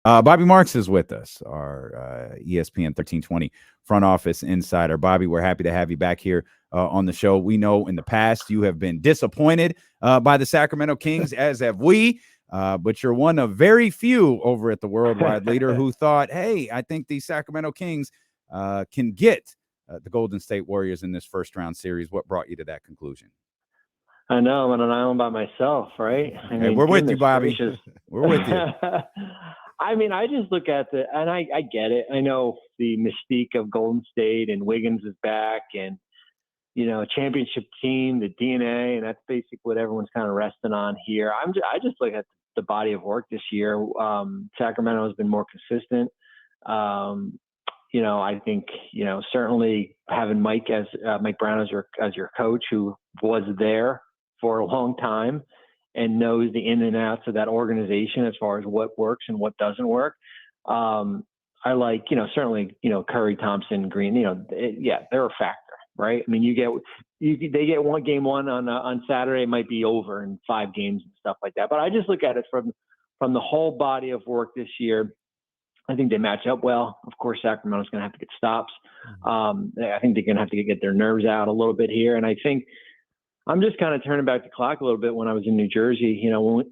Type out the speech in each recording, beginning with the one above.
Bobby Marks is with us, our ESPN 1320 front office insider. Bobby, we're happy to have you back here on the show. We know in the past you have been disappointed by the Sacramento Kings, as have we. But you're one of very few over at the Worldwide Leader who thought, hey, I think the Sacramento Kings can get the Golden State Warriors in this first round series. What brought you to that conclusion? I know I'm on an island by myself, right? I mean, we're with you, Bobby. Gracious. We're with you. I mean, I just look at and I get it. I know the mystique of Golden State and Wiggins is back and, championship team, the DNA, and that's basically what everyone's kind of resting on here. I just look at the body of work this year. Sacramento has been more consistent. I think, certainly having Mike Brown as your coach, who was there for a long time and knows the in and outs of that organization as far as what works and what doesn't work. I like, certainly, Curry, Thompson, Green, they're a factor, right? I mean, they get game one on Saturday, it might be over in 5 games and stuff like that. But I just look at it from the whole body of work this year. I think they match up well. Of course, Sacramento's going to have to get stops. I think they're going to have to get their nerves out a little bit here. And I think I'm just kind of turning back the clock a little bit when I was in New Jersey.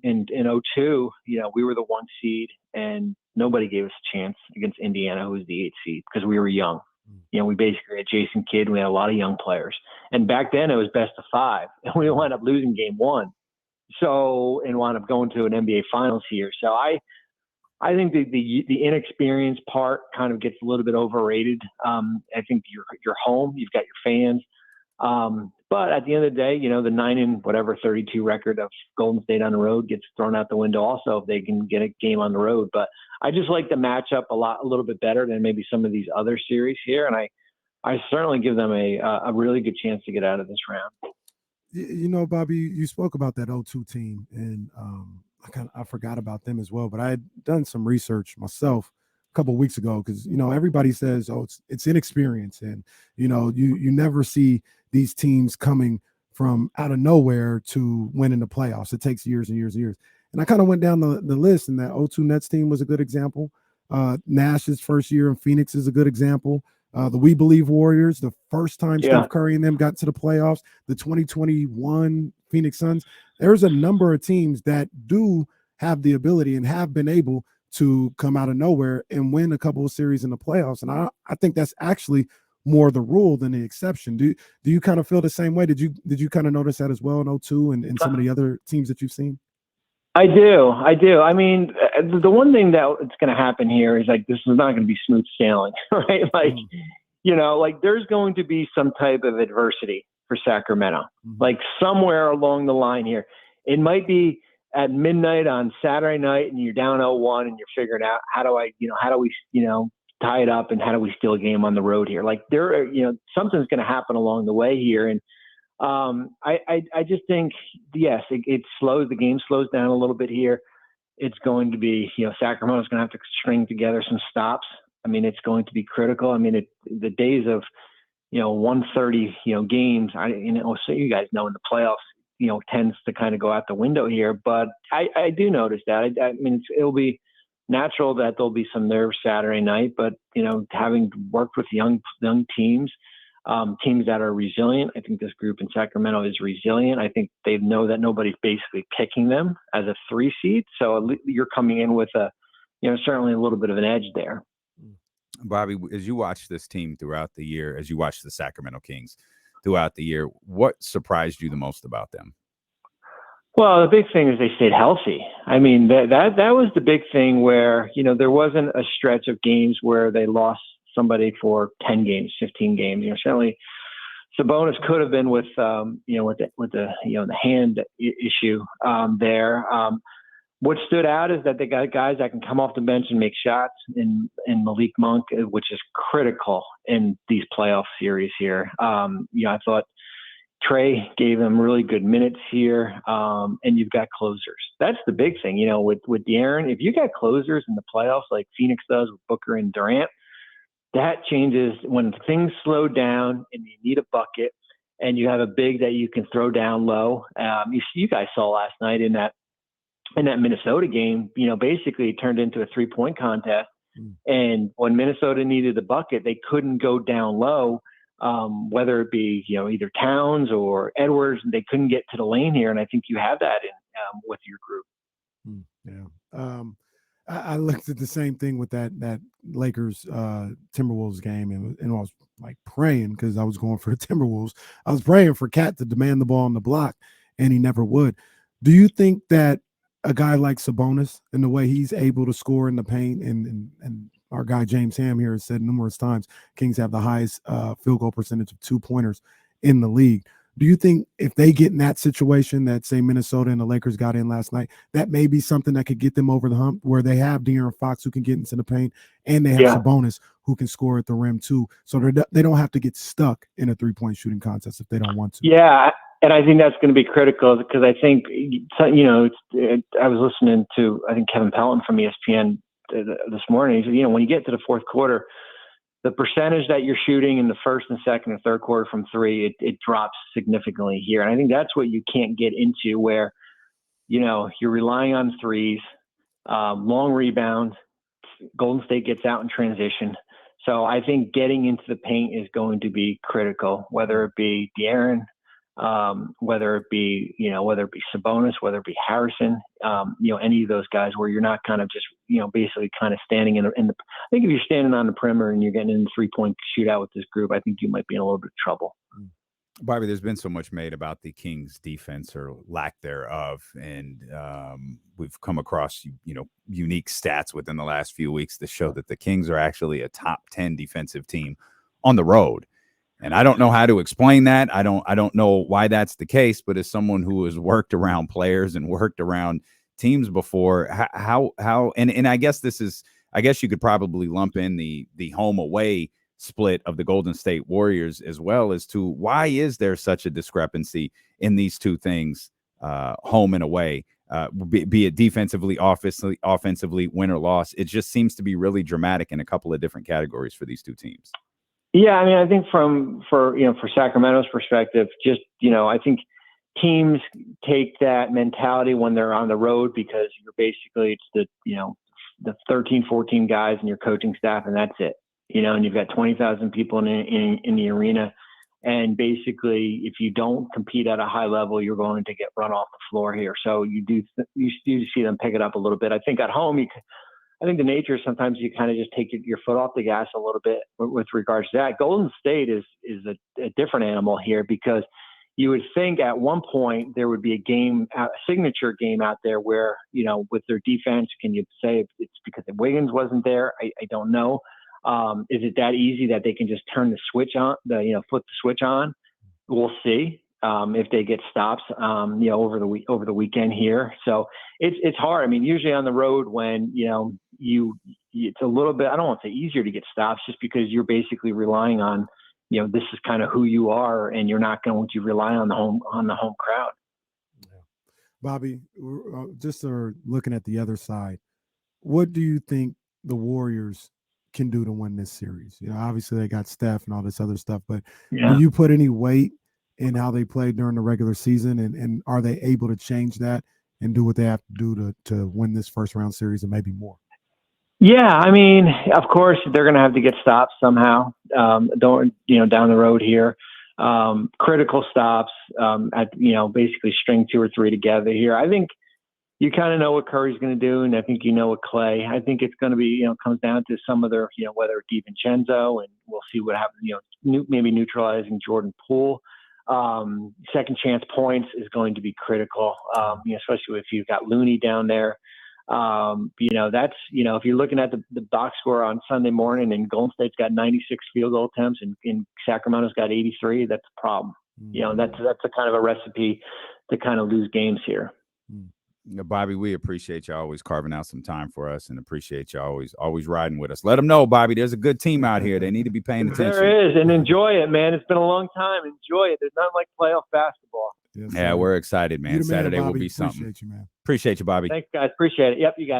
In 2002, we were the 1 seed and nobody gave us a chance against Indiana, who was the 8 seed, because we were young. We basically had Jason Kidd. We had a lot of young players. And back then it was best of 5. And we wound up losing game 1. And wound up going to an NBA Finals here. So I think the inexperienced part kind of gets a little bit overrated. I think you're home, you've got your fans. But at the end of the day, the 32 record of Golden State on the road gets thrown out the window also if they can get a game on the road. But I just like the matchup a little bit better than maybe some of these other series here. And I certainly give them a really good chance to get out of this round. Bobby, you spoke about that 0-2 team, and I forgot about them as well. But I had done some research myself a couple of weeks ago because everybody says, oh, it's inexperience, and you never see these teams coming from out of nowhere to win in the playoffs. It takes years and years and years. And I kind of went down the list, and that 0-2 Nets team was a good example. Nash's first year in Phoenix is a good example. The We Believe Warriors, the first time Steph Curry and them got to the playoffs, the 2021 Phoenix Suns. There's a number of teams that do have the ability and have been able to come out of nowhere and win a couple of series in the playoffs. And I think that's actually more the rule than the exception. Do you kind of feel the same way? Did you kind of notice that as well in 0-2 and some of the other teams that you've seen? I do. I mean, the one thing that's going to happen here is this is not going to be smooth sailing, right? There's going to be some type of adversity for Sacramento, somewhere along the line here. It might be at midnight on Saturday night and you're down 0-1 and you're figuring out how do we tie it up and how do we steal a game on the road here? Something's going to happen along the way here. And I just think, yes, it slows, the game slows down a little bit here. It's going to be, Sacramento's going to have to string together some stops. I mean, it's going to be critical. I mean, the days of, 130, games, so you guys know in the playoffs, tends to kind of go out the window here. But I do notice that. I mean, it'll be natural that there'll be some nerves Saturday night, but, having worked with young teams, teams that are resilient. I think this group in Sacramento is resilient. I think they know that nobody's basically picking them as a 3 seed. So you're coming in with certainly a little bit of an edge there. Bobby, as you watch this team throughout the year, as you watch the Sacramento Kings throughout the year, what surprised you the most about them? Well, the big thing is they stayed healthy. I mean, that was the big thing where, there wasn't a stretch of games where they lost somebody for 10 games, 15 games. Certainly Sabonis could have been with the hand issue there. What stood out is that they got guys that can come off the bench and make shots in Malik Monk, which is critical in these playoff series here. I thought Trey gave them really good minutes here, and you've got closers. That's the big thing, with De'Aaron. If you got closers in the playoffs like Phoenix does with Booker and Durant, that changes when things slow down and you need a bucket and you have a big that you can throw down low. You guys saw last night in that in that Minnesota game, basically it turned into a 3-point contest. And when Minnesota needed the bucket, they couldn't go down low, whether it be, either Towns or Edwards. They couldn't get to the lane here. And I think you have that with your group. Yeah. I looked at the same thing with that Lakers Timberwolves game, and I was like praying, because I was going for the Timberwolves. I was praying for Cat to demand the ball on the block, and he never would. Do you think that a guy like Sabonis, and the way he's able to score in the paint, and our guy James Ham here has said numerous times, Kings have the highest field goal percentage of 2-pointers in the league. Do you think if they get in that situation that, say, Minnesota and the Lakers got in last night, that may be something that could get them over the hump, where they have De'Aaron Fox who can get into the paint, and they have Sabonis who can score at the rim too, so they don't have to get stuck in a 3-point shooting contest if they don't want to? Yeah, and I think that's going to be critical, because I think, I was listening to, I think, Kevin Pelton from ESPN this morning. He said, when you get to the fourth quarter, the percentage that you're shooting in the first and second and third quarter from three, it drops significantly here. And I think that's what you can't get into, where, you're relying on threes, long rebounds, Golden State gets out in transition. So I think getting into the paint is going to be critical, whether it be De'Aaron, whether it be Sabonis, whether it be Harrison, any of those guys, where you're not kind of just, basically kind of standing in the, I think if you're standing on the perimeter and you're getting in the 3-point shootout with this group, I think you might be in a little bit of trouble. Bobby, there's been so much made about the Kings' defense, or lack thereof, and we've come across unique stats within the last few weeks that show that the Kings are actually a top 10 defensive team on the road. And I don't know how to explain that. I don't know why that's the case, but as someone who has worked around players and worked around teams before, how and I guess you could probably lump in the home away split of the Golden State Warriors, as well, as to why is there such a discrepancy in these two things, home and away, be it defensively, offensively, win or loss. It just seems to be really dramatic in a couple of different categories for these two teams. Yeah, I mean, I think for Sacramento's perspective, just, I think teams take that mentality when they're on the road, because you're basically, it's the 13, 14 guys and your coaching staff, and that's it. And you've got 20,000 people in the arena. And basically, if you don't compete at a high level, you're going to get run off the floor here. So you do see them pick it up a little bit. I think at home, I think the nature is sometimes you kind of just take your foot off the gas a little bit with regards to that. Golden State is a different animal here, because you would think at one point there would be a signature game out there where, with their defense, can you say it's because Wiggins wasn't there? I don't know. Is it that easy that they can just turn the switch on, flip the switch on? We'll see. If they get stops, over the weekend here. So it's hard. I mean, usually on the road, when, it's a little bit, I don't want to say easier to get stops, just because you're basically relying on, this is kind of who you are, and you're not going to rely on the home crowd. Yeah. Bobby, just looking at the other side, what do you think the Warriors can do to win this series? Obviously they got Steph and all this other stuff, but do you put any weight in how they played during the regular season, and are they able to change that and do what they have to do to win this first round series and maybe more? Yeah, I mean, of course they're going to have to get stops somehow. Down the road here, critical stops, basically string 2 or 3 together here. I think you kind of know what Curry's going to do, and I think what Clay. I think it's going to be, comes down to some of their, whether it's DiVincenzo, and we'll see what happens. Maybe neutralizing Jordan Poole. Second chance points is going to be critical, especially if you've got Looney down there. That's, if you're looking at the box score on Sunday morning, and Golden State's got 96 field goal attempts and Sacramento's got 83, that's a problem. That's a kind of a recipe to kind of lose games here. Bobby, we appreciate you always carving out some time for us, and appreciate you always riding with us. Let them know, Bobby, there's a good team out here. They need to be paying attention. There is, and enjoy it, man. It's been a long time. Enjoy it. There's nothing like playoff basketball. Yes, we're excited, man. Saturday will be something. Appreciate you, man. Appreciate you, Bobby. Thanks, guys. Appreciate it. Yep, you got it.